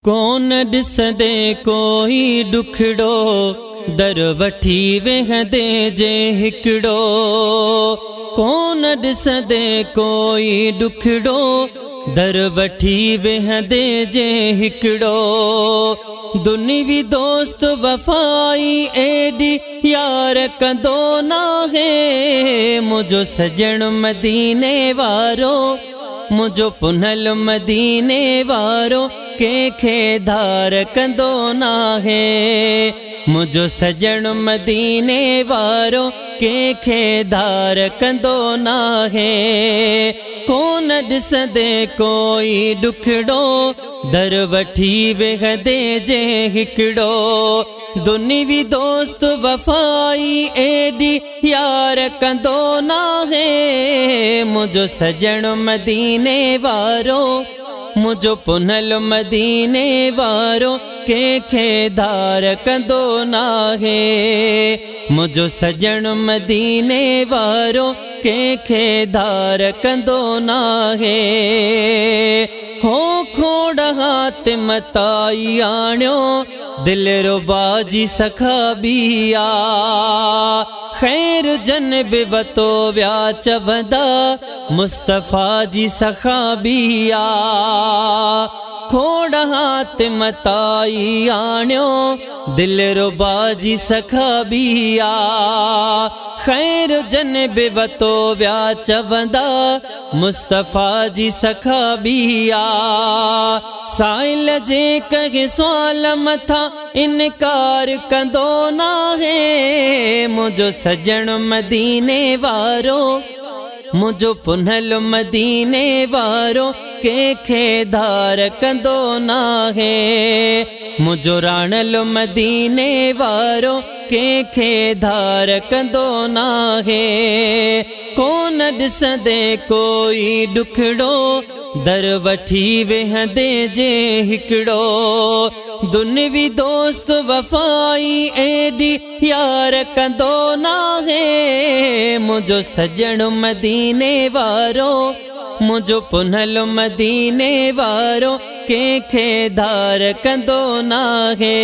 कोन ॾिसंदे कोई ॾुखड़ो दर वठी वेहंदे जे हिकड़ो। कोन ॾिसंदे कोई ॾुखड़ो दर वठी वेहंदे जे हिकड़ो। दुनिवी दोस्त वफ़ाई एडी यार कंदो नाहे। मुझो सजण मदीने वारो, मुझो पुनल मदीने वारो कंहिंखे धार कंदो नाहे। मुझो सजण मदीने वारो कंहिंखे धार कंदो नाहे। कोन ॾिसंदे कोई ॾुखड़ो दर वठी वेहंदे जे हिकड़ो। दुनिवी दोस्त वफ़ाई एडी यार कंदो नाहे। मुझो सजण मदीने वारो, मुझो पुनल मदीने वारो कंहिंखे धार कंदो नाहे। मुझो सजण मदीने वारो कंहिंखे धार कंदो नाहे। हो खोड़ हाथ मताई आणियो दिल रुबा जी सखाबिया। खैर जनब वतो व्या चवंदा मुस्तफ़ा जी सखाबिया। खोड़ हाथ मताई आणियो दिल रुबा जी सखाबिया। खैर जनब वतो व्या चवंदा मुस्तफ़ा जी सखाबिया। साइल जे कंहिं सुवाल मथा इनकार कंदो नाहे। मुझो सजण मदीने वारो, मुझो पुनल मदीने वारो कंहिंखे धार कंदो नाहे। मुझो राणल मदीने वारो कंहिंखे धार कंदो नाहे। कोन ॾिसंदे कोई ॾुखड़ो दर वठी वेहंदे जे हिकड़ो। दुनिवी दोस्त वफ़ाई एडी यार कंदो नाहे। मुझो सजण मदीने वारो, मुझो पुनल मदीने वारो कंहिंखे धार कंदो नाहे।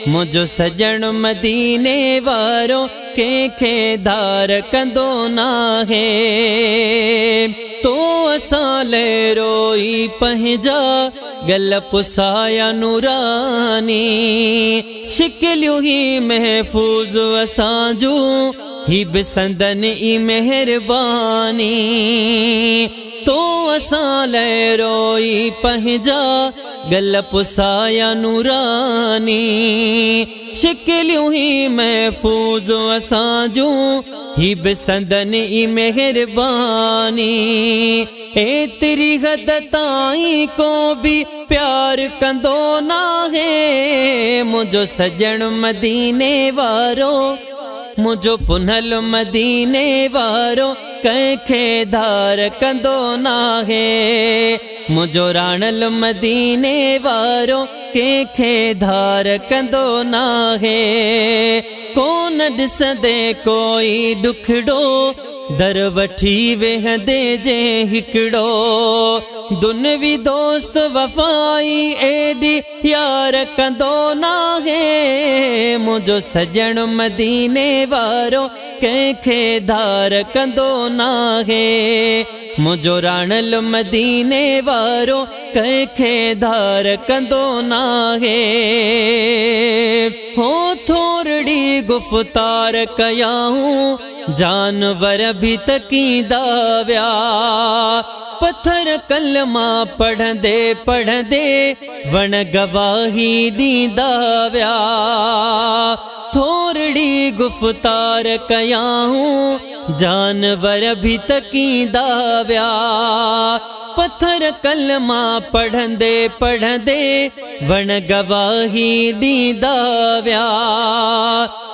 मुझो सजण मदीने वारो कंहिंखे धार कंदो नाहे। तो असां ले रोई पंहिंजा गल पुसाया नूरानी। शिकिलियूं ही महफूज़ असांजू ही बि संदन ई मेहरबानी। तो असां ले रोई पंहिंजा गल पुसाया नूरानी। शिकिलियूं ही महफूज़ असांजू ही बि संदन ई मेहरबानी। एतिरी हद ताईं को बि प्यार कंदो नाहे। मुझो सजण मदीने वारो, मुझो पुनल मदीने वारो कंहिंखे धार कंदो नाहे। मुझो राणल मदीने वारो कंहिंखे धार कंदो नाहे। कोन ॾिसंदे कोई ॾुखड़ो दर वठी वेहंदे जे हिकड़ो। दुनिवी दोस्त वफ़ाई एडी यार कंदो नाहे। मुझो सजण मदीने वारो कंहिंखे धार कंदो नाहे। मुझो राणल मदीने वारो कंहिंखे धार कंदो नाहे। हो थोरड़ी गुफ़्तार कयाऊं जानवर भी तकींदा व्या। पत्थर कलमा पढ़ंदे पढ़ंदे वण गवाही ॾींदा व्या। थोरड़ी गुफ़्तार कयाऊं जानवर भी तकींदा व्या। पत्थर कलमा पढ़ंदे पढ़ंदे वण गवाही ॾींदा व्या।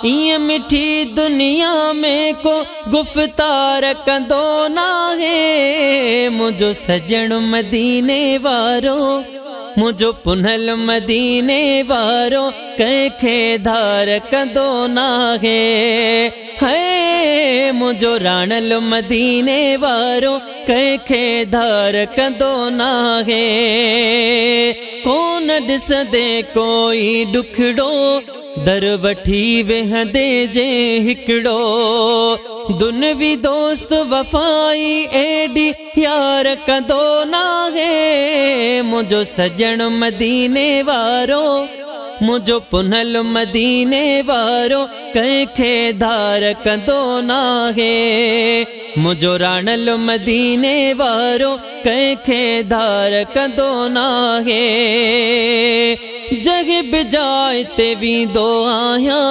ईअं मिठी दुनिया में को गुफ़्तार कंदो नाहे। मुझो सजण मदीने वारो, मुझो पुनल मदीने वारो कंहिंखे धार कंदो नाहे। है मुझो राणल मदीने वारो कंहिंखे धार कंदो नाहे। कोन ॾिसंदे कोई ॾुखड़ो दर वठी वेहंदे जे हिकिड़ो दुनवी दोस्त वफ़ाई एडी यार कंदो नाहे मुंहिंजो सजण मदीने वारो मुझो पुनल मदीने वारो कंहिंखे धार कंदो नाहे मुझो राणल मदीने वारो कंहिंखे धार कंदो नाहे जग बिजाए ते वेंदो आहियां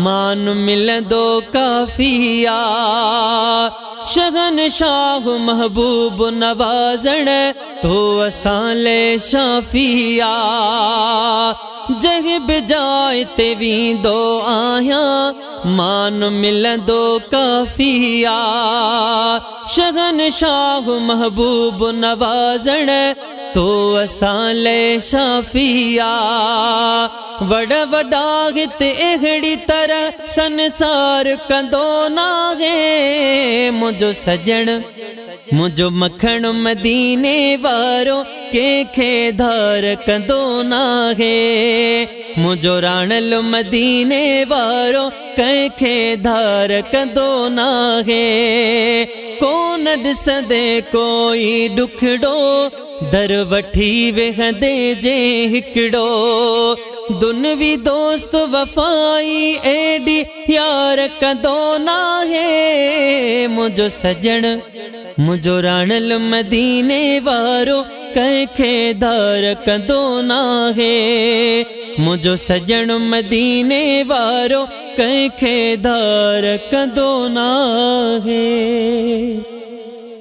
मान मिलंदो काफ़िया शहनशाह महबूब नवाज़ण तो असां ले शाफिया जग बिजाए ते वेंदो आहियां मान मिलंदो काफ़िया शहनशाह महबूब नवाज़ण तो असां ले शाफिया वॾा वॾा हिते अहिड़ी तरह संसार कंदो नाहे मुंहिंजो सजण मुझो मखण मदीने वारो कंहिंखे धार कंदो नाहे मुझो राणल मदीने वारो कंहिंखे धार कंदो नाहे कोन ॾिसंदे कोई ॾुखड़ो दर वठी वेहंदे जे हिकिड़ो दुनवी दोस्त वफ़ाई एडी यार कंदो नाहे मुझो सजण मुझो राणल मदीने वारो कंहिंखे धार कंदो नाहे मुझो सजण मदीने वारो कंहिंखे धार कंदो नाहे।